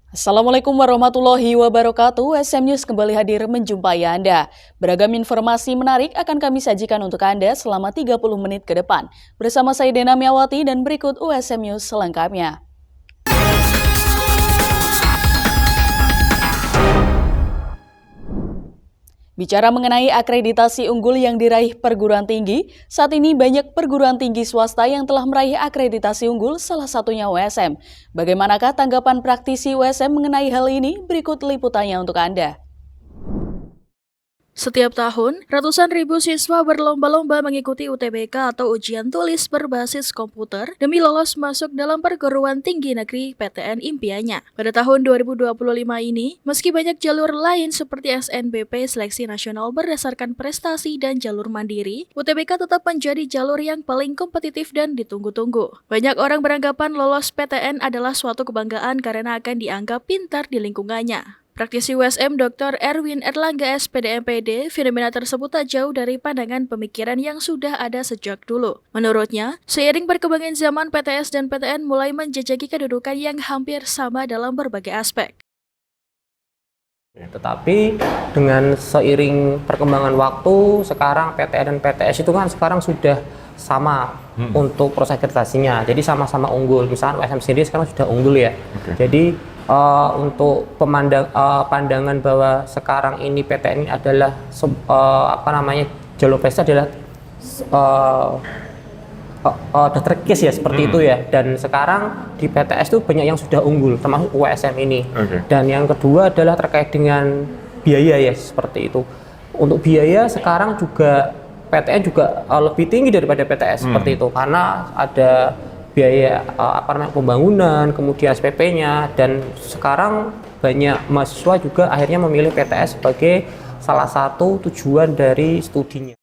Assalamualaikum warahmatullahi wabarakatuh. SM News kembali hadir menjumpai Anda. Beragam informasi menarik akan kami sajikan untuk Anda selama 30 menit ke depan. Bersama saya Dena Miawati dan berikut USM News selengkapnya. Bicara mengenai akreditasi unggul yang diraih perguruan tinggi, saat ini banyak perguruan tinggi swasta yang telah meraih akreditasi unggul, salah satunya USM. Bagaimanakah tanggapan praktisi USM mengenai hal ini? Berikut liputannya untuk Anda. Setiap tahun, ratusan ribu siswa berlomba-lomba mengikuti UTBK atau ujian tulis berbasis komputer demi lolos masuk dalam perguruan tinggi negeri PTN impiannya. Pada tahun 2025 ini, meski banyak jalur lain seperti SNBP seleksi nasional berdasarkan prestasi dan jalur mandiri, UTBK tetap menjadi jalur yang paling kompetitif dan ditunggu-tunggu. Banyak orang beranggapan lolos PTN adalah suatu kebanggaan karena akan dianggap pintar di lingkungannya. Praktisi USM Dr. Erwin Erlangga SPD MPD, fenomena tersebut tak jauh dari pandangan pemikiran yang sudah ada sejak dulu. Menurutnya, seiring perkembangan zaman PTS dan PTN mulai menjejaki kedudukan yang hampir sama dalam berbagai aspek. Tetapi dengan seiring perkembangan waktu, sekarang PTN dan PTS itu kan sekarang sudah sama untuk proses akreditasinya. Jadi sama-sama unggul. Misalnya USM sendiri sekarang sudah unggul ya. Jadi untuk pandangan bahwa sekarang ini PTN ini adalah jalur prestasi adalah udah terkikis ya seperti itu ya. Dan sekarang di PTS itu banyak yang sudah unggul termasuk USM ini. Dan yang kedua adalah terkait dengan biaya ya seperti itu. Untuk biaya sekarang juga PTN juga lebih tinggi daripada PTS seperti itu karena ada biaya pembangunan, kemudian SPP-nya, dan sekarang banyak mahasiswa juga akhirnya memilih PTS sebagai salah satu tujuan dari studinya.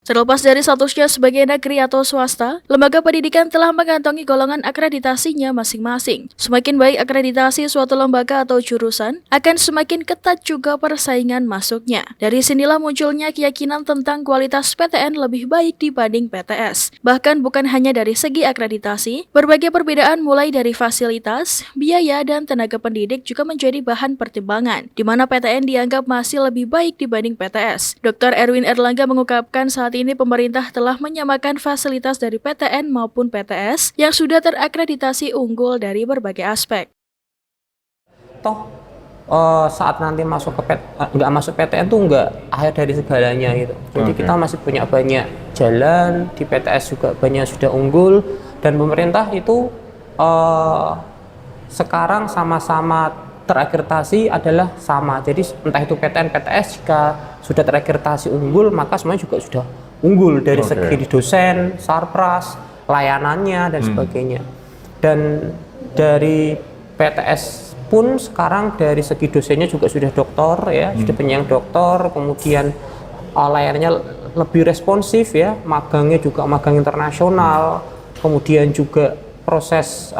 Terlepas dari statusnya sebagai negeri atau swasta, lembaga pendidikan telah mengantongi golongan akreditasinya masing-masing. Semakin baik akreditasi suatu lembaga atau jurusan, akan semakin ketat juga persaingan masuknya. Dari sinilah munculnya keyakinan tentang kualitas PTN lebih baik dibanding PTS. Bahkan bukan hanya dari segi akreditasi, berbagai perbedaan mulai dari fasilitas, biaya, dan tenaga pendidik juga menjadi bahan pertimbangan, di mana PTN dianggap masih lebih baik dibanding PTS. Dr. Erwin Erlangga mengungkapkan saat ini pemerintah telah menyamakan fasilitas dari PTN maupun PTS yang sudah terakreditasi unggul dari berbagai aspek. Toh saat nanti nggak masuk PTN tuh nggak akhir dari segalanya gitu. Jadi kita masih punya banyak jalan, di PTS juga banyak sudah unggul, dan pemerintah itu sekarang sama-sama terakreditasi adalah sama. Jadi entah itu PTN, PTS, jika sudah terakreditasi unggul, maka semuanya juga sudah unggul dari segi dosen, sarpras, layanannya, dan sebagainya. Dan dari PTS pun sekarang dari segi dosennya juga sudah doktor ya, sudah penyayang doktor, kemudian layanannya lebih responsif ya, magangnya juga magang internasional, kemudian juga proses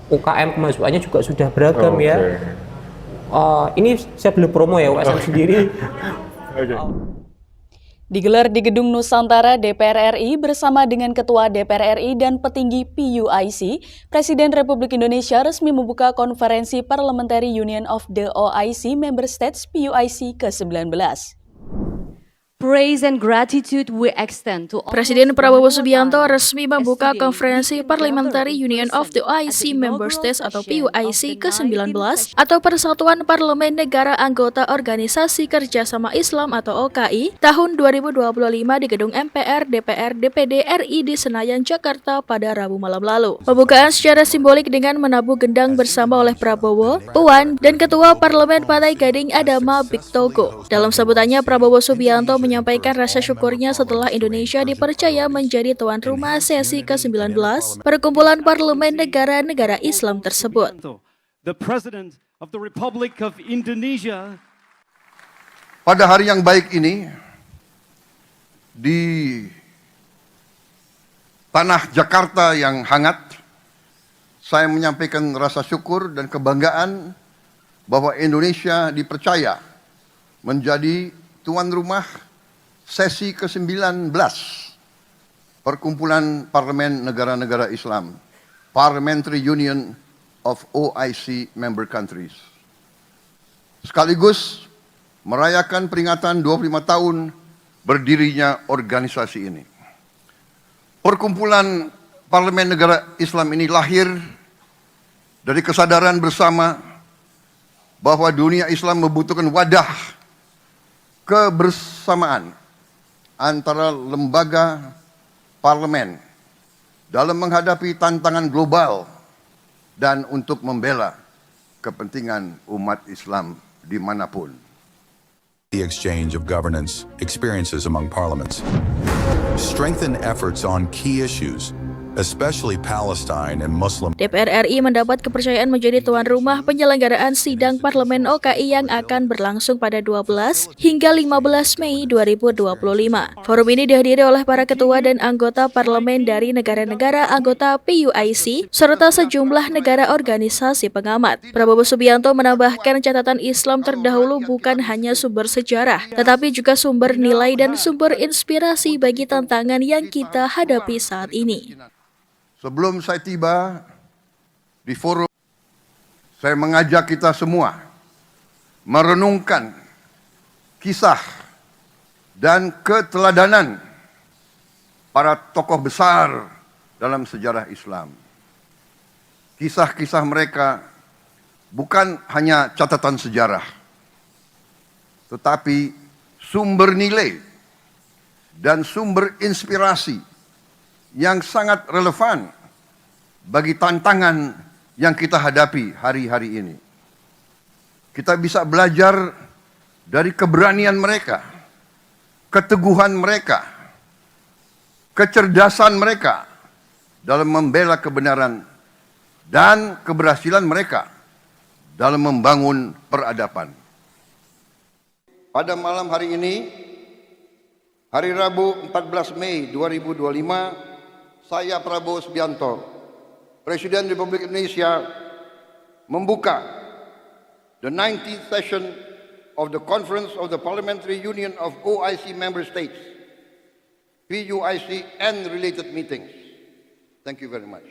UKM kemahasiswaannya juga sudah beragam ya. Ini saya belum promo ya USM sendiri. Digelar di Gedung Nusantara DPR RI bersama dengan Ketua DPR RI dan petinggi PUIC, Presiden Republik Indonesia resmi membuka konferensi Parliamentary Union of the OIC Member States PUIC ke-19. Praise and gratitude we extend to all. Presiden Prabowo Subianto resmi membuka konferensi Parliamentary Union of the OIC Member States atau PUIC ke-19 atau Persatuan Parlemen Negara Anggota Organisasi Kerjasama Islam atau OKI tahun 2025 di Gedung MPR DPR DPD RI di Senayan, Jakarta pada Rabu malam lalu. Pembukaan secara simbolik dengan menabuh gendang bersama oleh Prabowo, Puan, dan Ketua Parlemen Partai Gading Adama Bigtogo. Dalam sambutannya, Prabowo Subianto menyampaikan rasa syukurnya setelah Indonesia dipercaya menjadi tuan rumah sesi ke-19 perkumpulan parlemen negara-negara Islam tersebut. The President of the Republic of Indonesia. Pada hari yang baik ini, di tanah Jakarta yang hangat, saya menyampaikan rasa syukur dan kebanggaan bahwa Indonesia dipercaya menjadi tuan rumah sesi ke-19 Perkumpulan Parlemen Negara-Negara Islam, Parliamentary Union of OIC member countries. Sekaligus merayakan peringatan 25 tahun berdirinya organisasi ini. Perkumpulan Parlemen Negara Islam ini lahir dari kesadaran bersama bahwa dunia Islam membutuhkan wadah kebersamaan antara lembaga parlemen dalam menghadapi tantangan global dan untuk membela kepentingan umat Islam dimanapun. The exchange of governance experiences among parliaments. Strengthen efforts on key issues, especially Palestine and Muslim. DPR RI mendapat kepercayaan menjadi tuan rumah penyelenggaraan sidang parlemen OKI yang akan berlangsung pada 12 hingga 15 Mei 2025. Forum ini dihadiri oleh para ketua dan anggota parlemen dari negara-negara anggota PUIC serta sejumlah negara organisasi pengamat. Prabowo Subianto menambahkan catatan Islam terdahulu bukan hanya sumber sejarah, tetapi juga sumber nilai dan sumber inspirasi bagi tantangan yang kita hadapi saat ini. Sebelum saya tiba di forum, saya mengajak kita semua merenungkan kisah dan keteladanan para tokoh besar dalam sejarah Islam. Kisah-kisah mereka bukan hanya catatan sejarah, tetapi sumber nilai dan sumber inspirasi yang sangat relevan bagi tantangan yang kita hadapi hari-hari ini. Kita bisa belajar dari keberanian mereka, keteguhan mereka, kecerdasan mereka dalam membela kebenaran dan keberhasilan mereka dalam membangun peradaban. Pada malam hari ini, hari Rabu 14 Mei 2025, saya Prabowo Subianto, Presiden Republik Indonesia, membuka the 19th session of the Conference of the Parliamentary Union of OIC Member States, PUIC, and related meetings. Thank you very much.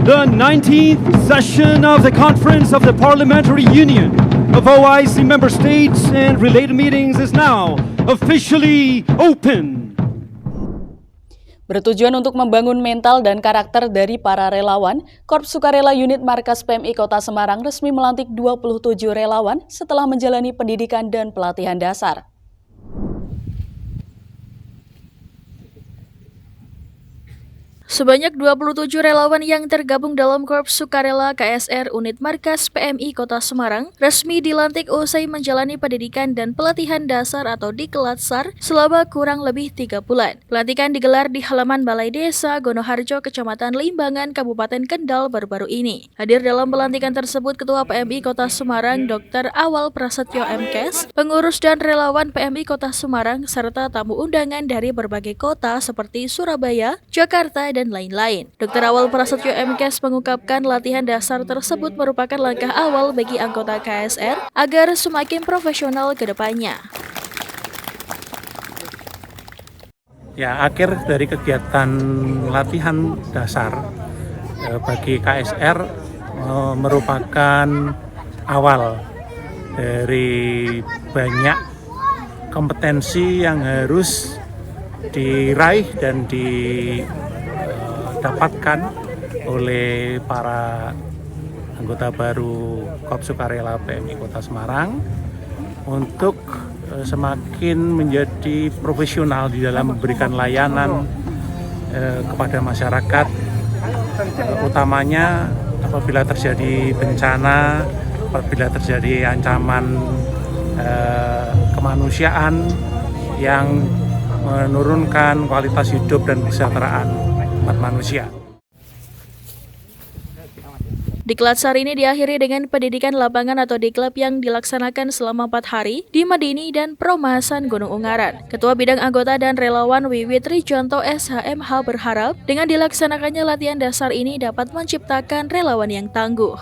The 19th session of the Conference of the Parliamentary Union of OIC Member States and related meetings is now officially open. Bertujuan untuk membangun mental dan karakter dari para relawan, Korps Sukarela Unit Markas PMI Kota Semarang resmi melantik 27 relawan setelah menjalani pendidikan dan pelatihan dasar. Sebanyak 27 relawan yang tergabung dalam Korps Sukarela KSR Unit Markas PMI Kota Semarang resmi dilantik usai menjalani pendidikan dan pelatihan dasar atau Dikelatsar selama kurang lebih 3 bulan. Pelantikan digelar di halaman Balai Desa Gonoharjo, Kecamatan Limbangan, Kabupaten Kendal baru-baru ini. Hadir dalam pelantikan tersebut Ketua PMI Kota Semarang Dr. Awal Prasetyo MKes, pengurus dan relawan PMI Kota Semarang, serta tamu undangan dari berbagai kota seperti Surabaya, Jakarta, dan lain-lain. Dr. Awal Prasetyo MKes mengungkapkan latihan dasar tersebut merupakan langkah awal bagi anggota KSR agar semakin profesional ke depannya. Ya, akhir dari kegiatan latihan dasar bagi KSR merupakan awal dari banyak kompetensi yang harus diraih dan didapatkan oleh para anggota baru Korps Sukarela PMI Kota Semarang untuk semakin menjadi profesional di dalam memberikan layanan kepada masyarakat, utamanya apabila terjadi bencana, apabila terjadi ancaman kemanusiaan yang menurunkan kualitas hidup dan kesejahteraan umat manusia. Dikelatsar ini diakhiri dengan pendidikan lapangan atau diklab yang dilaksanakan selama 4 hari di Madini dan Perumahan Gunung Ungaran. Ketua Bidang Anggota dan Relawan Wiwit Rijanto SHMH berharap dengan dilaksanakannya latihan dasar ini dapat menciptakan relawan yang tangguh.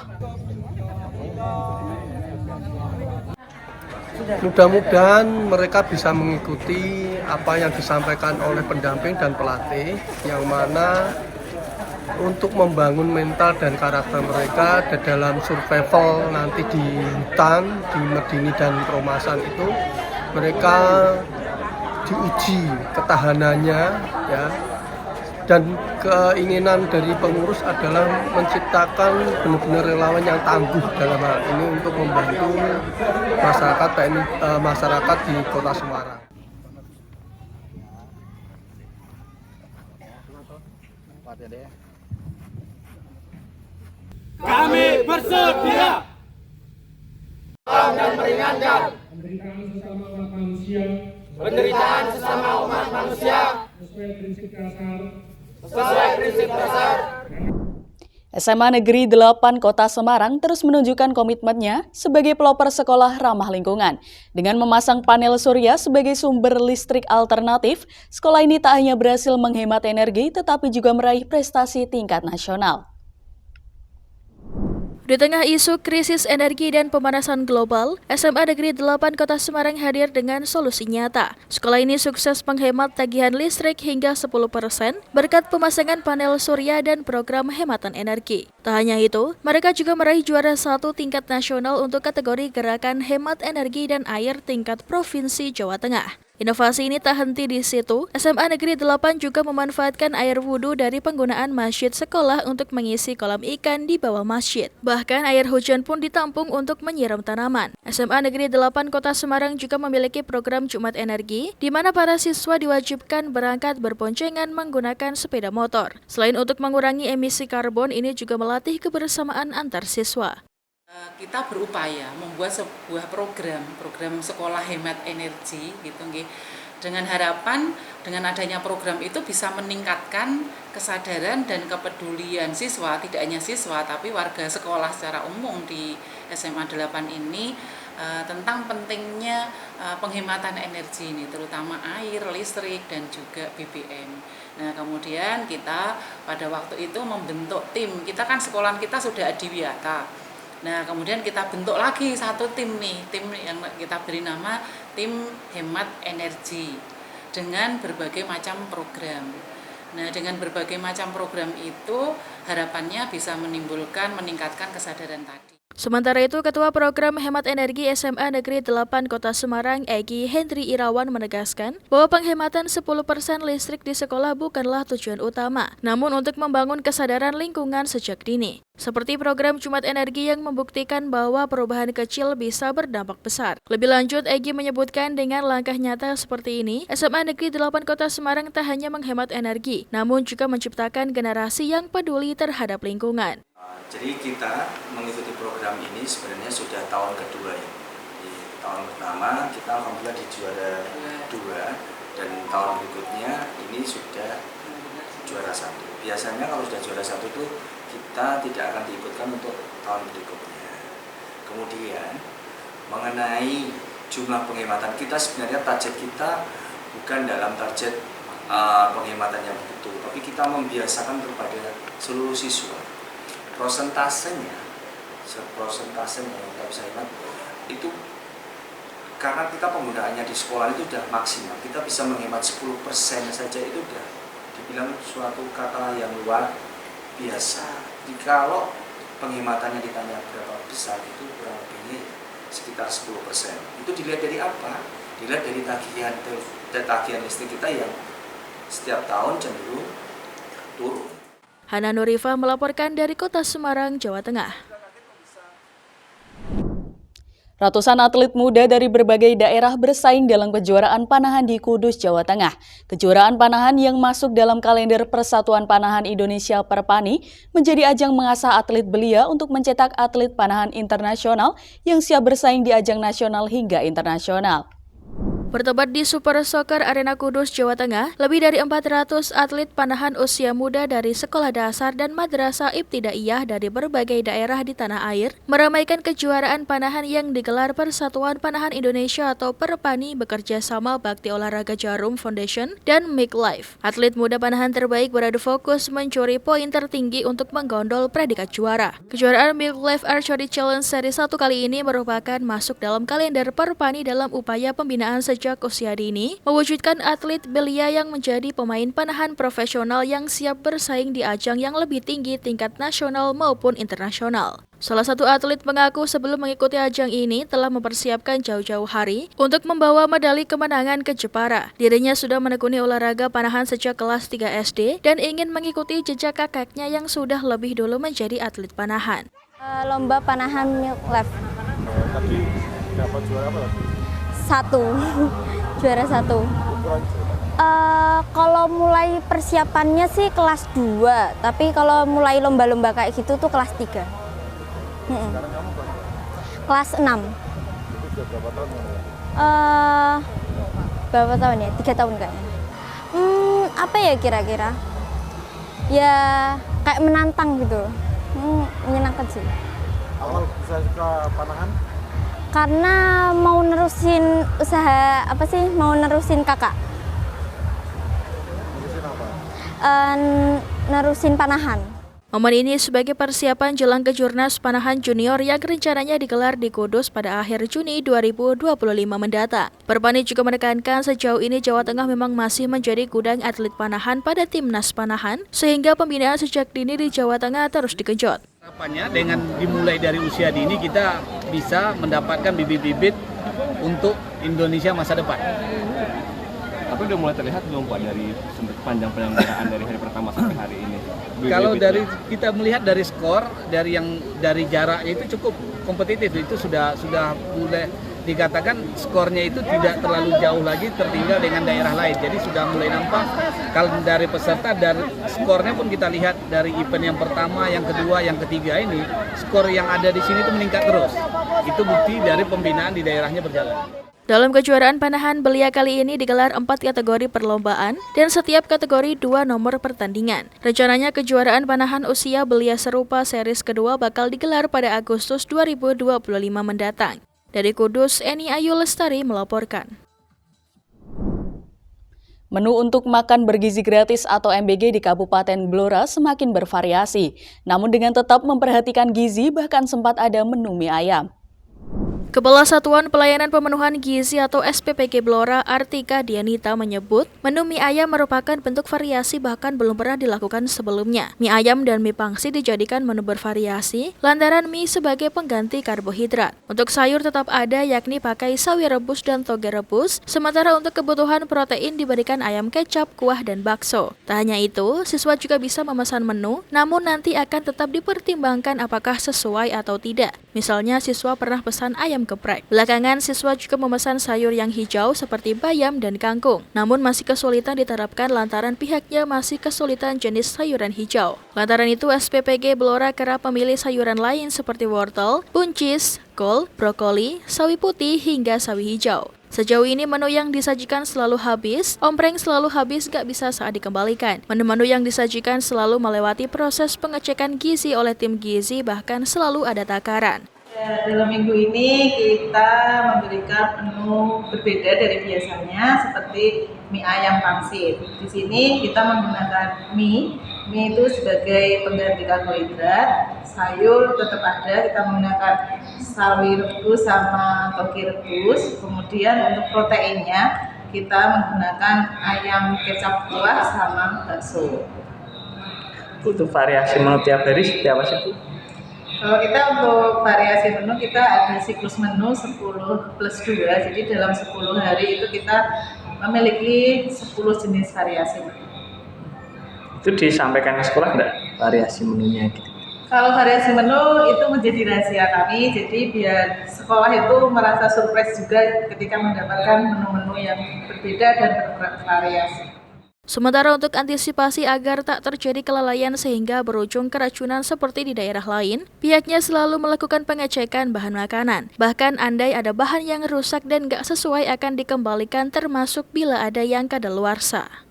Mudah-mudahan mereka bisa mengikuti apa yang disampaikan oleh pendamping dan pelatih, yang mana untuk membangun mental dan karakter mereka dalam survival nanti di hutan, di Medini dan Perumasan itu, mereka diuji ketahanannya, ya. Dan keinginan dari pengurus adalah menciptakan benar-benar relawan yang tangguh dalam hal ini untuk membantu masyarakat di Kota Semarang. Kami bersedia dan meringankan penderitaan sesama umat manusia sesuai prinsip dasar. SMA Negeri 8 Kota Semarang terus menunjukkan komitmennya sebagai pelopor sekolah ramah lingkungan. Dengan memasang panel surya sebagai sumber listrik alternatif, sekolah ini tak hanya berhasil menghemat energi, tetapi juga meraih prestasi tingkat nasional. Di tengah isu krisis energi dan pemanasan global, SMA Negeri 8 Kota Semarang hadir dengan solusi nyata. Sekolah ini sukses menghemat tagihan listrik hingga 10% berkat pemasangan panel surya dan program hematan energi. Tak hanya itu, mereka juga meraih juara 1 tingkat nasional untuk kategori gerakan hemat energi dan air tingkat Provinsi Jawa Tengah. Inovasi ini tak henti di situ, SMA Negeri 8 juga memanfaatkan air wudhu dari penggunaan masjid sekolah untuk mengisi kolam ikan di bawah masjid. Bahkan air hujan pun ditampung untuk menyiram tanaman. SMA Negeri 8 Kota Semarang juga memiliki program Jumat Energi, di mana para siswa diwajibkan berangkat berboncengan menggunakan sepeda motor. Selain untuk mengurangi emisi karbon, ini juga melatih kebersamaan antar siswa. Kita berupaya membuat sebuah program sekolah hemat energi gitu nggih. Dengan harapan dengan adanya program itu bisa meningkatkan kesadaran dan kepedulian siswa, tidak hanya siswa tapi warga sekolah secara umum di SMA 8 ini tentang pentingnya penghematan energi ini, terutama air, listrik dan juga BBM. Nah, kemudian kita pada waktu itu membentuk tim. Kita kan sekolahan kita sudah adiwiyata. Nah, kemudian kita bentuk lagi satu tim yang kita beri nama tim hemat energi dengan berbagai macam program. Nah, dengan berbagai macam program itu harapannya bisa meningkatkan kesadaran tadi. Sementara itu, Ketua Program Hemat Energi SMA Negeri 8 Kota Semarang, Egy Hendri Irawan menegaskan bahwa penghematan 10% listrik di sekolah bukanlah tujuan utama, namun untuk membangun kesadaran lingkungan sejak dini. Seperti program Jumat Energi yang membuktikan bahwa perubahan kecil bisa berdampak besar. Lebih lanjut, Egy menyebutkan dengan langkah nyata seperti ini, SMA Negeri 8 Kota Semarang tak hanya menghemat energi, namun juga menciptakan generasi yang peduli terhadap lingkungan. Jadi kita mengikuti program ini sebenarnya sudah tahun kedua ya. Di tahun pertama kita alhamdulillah di juara 2 dan tahun berikutnya ini sudah juara 1. Biasanya kalau sudah juara 1 itu kita tidak akan diikutkan untuk tahun berikutnya. Kemudian mengenai jumlah penghematan kita, sebenarnya target kita bukan dalam target penghematan yang begitu, tapi kita membiasakan kepada seluruh siswa. Prosentasenya yang kita bisa hemat itu karena kita penggunaannya di sekolah itu sudah maksimal, kita bisa menghemat 10% saja itu sudah dibilang suatu kata yang luar biasa. Jadi kalau penghematannya ditanya berapa besar itu kurang lebihnya sekitar 10%. Itu dilihat dari apa? Dilihat dari tagihan listrik kita yang setiap tahun cenderung turun. Hana Nurifa melaporkan dari Kota Semarang, Jawa Tengah. Ratusan atlet muda dari berbagai daerah bersaing dalam kejuaraan panahan di Kudus, Jawa Tengah. Kejuaraan panahan yang masuk dalam kalender Persatuan Panahan Indonesia Perpani menjadi ajang mengasah atlet belia untuk mencetak atlet panahan internasional yang siap bersaing di ajang nasional hingga internasional. Bertempat di Super Soccer Arena Kudus, Jawa Tengah, lebih dari 400 atlet panahan usia muda dari sekolah dasar dan madrasah ibtidaiyah dari berbagai daerah di tanah air meramaikan kejuaraan panahan yang digelar Persatuan Panahan Indonesia atau Perpani bekerja sama Bakti Olahraga Jarum Foundation dan Make Life. Atlet muda panahan terbaik beradu fokus mencuri poin tertinggi untuk menggondol predikat juara. Kejuaraan Make Life Archery Challenge Seri 1 kali ini merupakan masuk dalam kalender Perpani dalam upaya pembinaan sejak usia dini, mewujudkan atlet belia yang menjadi pemain panahan profesional yang siap bersaing di ajang yang lebih tinggi tingkat nasional maupun internasional. Salah satu atlet mengaku sebelum mengikuti ajang ini telah mempersiapkan jauh-jauh hari untuk membawa medali kemenangan ke Jepara. Dirinya sudah menekuni olahraga panahan sejak kelas 3 SD dan ingin mengikuti jejak kakaknya yang sudah lebih dulu menjadi atlet panahan. Lomba panahan Milk Life. Tadi dapat juara apa? 1, juara 1. Kalau mulai persiapannya sih kelas 2, tapi kalau mulai lomba-lomba kayak gitu tuh kelas 3. Sekarang kamu kelas 6. Itu sudah berapa tahun? Berapa tahun ya? 3 tahun kayaknya. Apa ya kira-kira? Ya kayak menantang gitu. Menyenangkan sih. Awal bisa suka panahan? Karena mau nerusin usaha mau nerusin kakak. Nerusin apa? Nerusin panahan. Momen ini sebagai persiapan jelang Kejurnas Panahan Junior yang rencananya digelar di Kudus pada akhir Juni 2025 mendatang. Perpani juga menekankan sejauh ini Jawa Tengah memang masih menjadi gudang atlet panahan pada Timnas Panahan, sehingga pembinaan sejak dini di Jawa Tengah terus digenjot. Harapannya dengan dimulai dari usia dini kita bisa mendapatkan bibit-bibit untuk Indonesia masa depan. Tapi udah mulai terlihat belum Pak dari panjang penyelenggaraan dari hari pertama sampai hari ini? Kalau dari kita melihat dari skor dari jaraknya itu cukup kompetitif, itu sudah mulai dikatakan skornya itu tidak terlalu jauh lagi tertinggal dengan daerah lain. Jadi sudah mulai nampak kalau dari peserta dan skornya pun kita lihat dari event yang pertama, yang kedua, yang ketiga ini skor yang ada di sini itu meningkat terus. Itu bukti dari pembinaan di daerahnya berjalan. Dalam kejuaraan panahan belia kali ini digelar 4 kategori perlombaan dan setiap kategori 2 nomor pertandingan. Rencananya kejuaraan panahan usia belia serupa series kedua bakal digelar pada Agustus 2025 mendatang. Dari Kudus, Eni Ayu Lestari melaporkan. Menu untuk makan bergizi gratis atau MBG di Kabupaten Blora semakin bervariasi, namun dengan tetap memperhatikan gizi bahkan sempat ada menu mie ayam. Kepala Satuan Pelayanan Pemenuhan Gizi atau SPPG Blora, Artika Dianita menyebut, menu mie ayam merupakan bentuk variasi bahkan belum pernah dilakukan sebelumnya. Mie ayam dan mie pangsit dijadikan menu bervariasi, lantaran mie sebagai pengganti karbohidrat. Untuk sayur tetap ada, yakni pakai sawi rebus dan toge rebus, sementara untuk kebutuhan protein diberikan ayam kecap, kuah, dan bakso. Tak hanya itu, siswa juga bisa memesan menu, namun nanti akan tetap dipertimbangkan apakah sesuai atau tidak. Misalnya, siswa pernah pesan ayam geprek. Belakangan, siswa juga memesan sayur yang hijau seperti bayam dan kangkung. Namun masih kesulitan diterapkan lantaran pihaknya masih kesulitan jenis sayuran hijau. Lantaran itu, SPPG Blora kerap memilih sayuran lain seperti wortel, buncis, kol, brokoli, sawi putih, hingga sawi hijau. Sejauh ini menu yang disajikan selalu habis, ompreng selalu habis gak bisa saat dikembalikan. Menu-menu yang disajikan selalu melewati proses pengecekan gizi oleh tim gizi, bahkan selalu ada takaran. Dalam minggu ini kita memberikan menu berbeda dari biasanya seperti mie ayam pangsit. Di sini kita menggunakan mie itu sebagai pengganti karbohidrat, sayur tetap ada, kita menggunakan sawi rebus sama toge rebus. Kemudian untuk proteinnya kita menggunakan ayam kecap kuah sama bakso. Untuk variasi menu tiap hari seperti apa sih Bu? Kalau kita untuk variasi menu kita ada siklus menu 10 plus 2, jadi dalam 10 hari itu kita memiliki 10 jenis variasi menu. Itu disampaikan ke sekolah enggak variasi menunya gitu? Kalau variasi menu itu menjadi rahasia kami, jadi biar sekolah itu merasa surprise juga ketika mendapatkan menu-menu yang berbeda dan bervariasi. Sementara untuk antisipasi agar tak terjadi kelalaian sehingga berujung keracunan seperti di daerah lain, pihaknya selalu melakukan pengecekan bahan makanan. Bahkan andai ada bahan yang rusak dan gak sesuai akan dikembalikan termasuk bila ada yang kadaluarsa.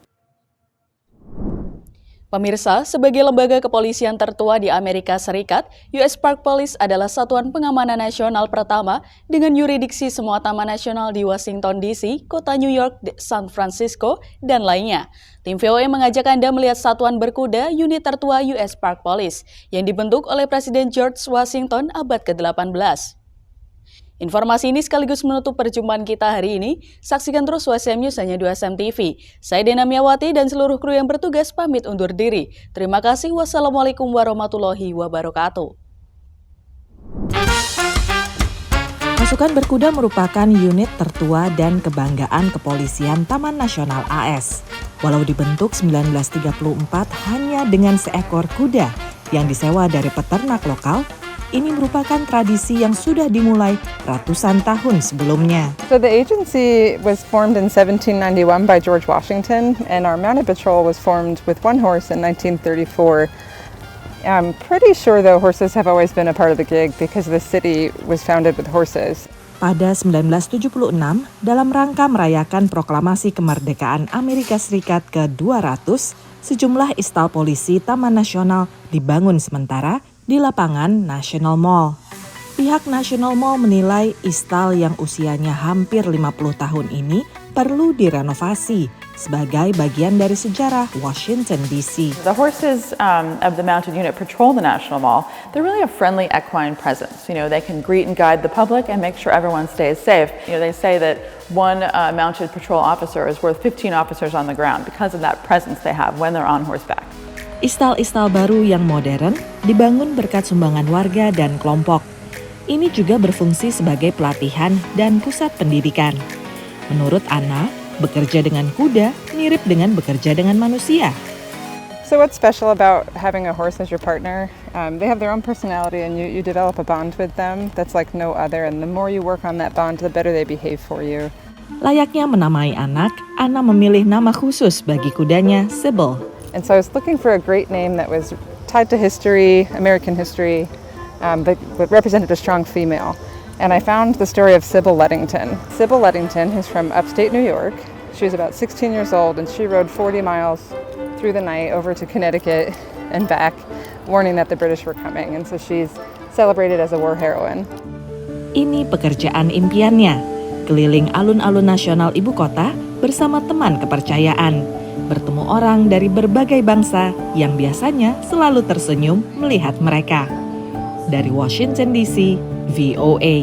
Pemirsa, sebagai lembaga kepolisian tertua di Amerika Serikat, US Park Police adalah satuan pengamanan nasional pertama dengan yurisdiksi semua taman nasional di Washington DC, kota New York, San Francisco, dan lainnya. Tim VOA mengajak Anda melihat satuan berkuda unit tertua US Park Police yang dibentuk oleh Presiden George Washington abad ke-18. Informasi ini sekaligus menutup perjumpaan kita hari ini. Saksikan terus WSM News hanya 2SM TV. Saya Dena Miawati dan seluruh kru yang bertugas pamit undur diri. Terima kasih. Wassalamualaikum warahmatullahi wabarakatuh. Pasukan Berkuda merupakan unit tertua dan kebanggaan kepolisian Taman Nasional AS. Walau dibentuk 1934 hanya dengan seekor kuda yang disewa dari peternak lokal, ini merupakan tradisi yang sudah dimulai ratusan tahun sebelumnya. So the agency was formed in 1791 by George Washington, and our mounted patrol was formed with one horse in 1934. I'm pretty sure though horses have always been a part of the gig because the city was founded with horses. Pada 1976, dalam rangka merayakan proklamasi kemerdekaan Amerika Serikat ke-200, sejumlah istal polisi Taman Nasional dibangun sementara di lapangan National Mall. Pihak National Mall menilai istal yang usianya hampir 50 tahun ini perlu direnovasi sebagai bagian dari sejarah Washington DC. The horses of the mounted unit patrol the National Mall. They're really a friendly equine presence. You know, they can greet and guide the public and make sure everyone stays safe. You know, they say that one mounted patrol officer is worth 15 officers on the ground because of that presence they have when they're on horseback. Istal-istal baru yang modern dibangun berkat sumbangan warga dan kelompok. Ini juga berfungsi sebagai pelatihan dan pusat pendidikan. Menurut Anna, bekerja dengan kuda mirip dengan bekerja dengan manusia. So what's special about having a horse as your partner? They have their own personality and you develop a bond with them that's like no other, and the more you work on that bond, the better they behave for you. Layaknya menamai anak, Anna memilih nama khusus bagi kudanya, Sybil. And so I was looking for a great name that was tied to history, American history, but represented a strong female. And I found the story of Sybil Ludington. Sybil Ludington is from upstate New York. She was about 16 years old and she rode 40 miles through the night over to Connecticut and back, warning that the British were coming. And so she's celebrated as a war heroine. Ini pekerjaan impiannya, keliling alun-alun nasional ibu kota bersama teman kepercayaan. Bertemu orang dari berbagai bangsa yang biasanya selalu tersenyum melihat mereka. Dari Washington DC, VOA.